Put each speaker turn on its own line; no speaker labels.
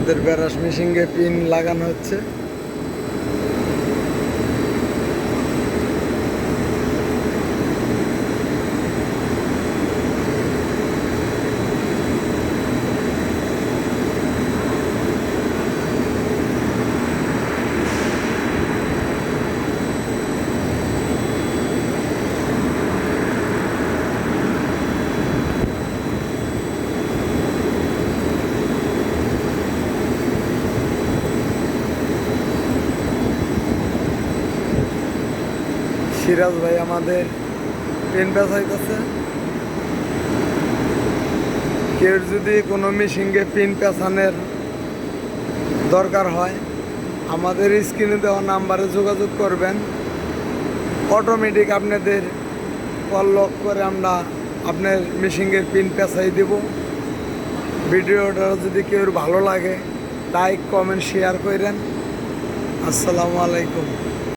আমাদের ব্রাশ মেশিনে পিন লাগানো হচ্ছে। সিরাজ ভাই আমাদের পেন পেঁচাইতেছে। কেউ যদি কোনো মেশিনকে পিন পেঁচানোর দরকার হয় আমাদের স্ক্রিনে দেওয়া নাম্বারে যোগাযোগ করবেন। অটোমেটিক আপনাদের কল লক করে আমরা আপনার মেশিনের পিন পেঁচাই দেব। ভিডিওটা যদি কেউ ভালো লাগে লাইক কমেন্ট শেয়ার করেন। আসসালামু আলাইকুম।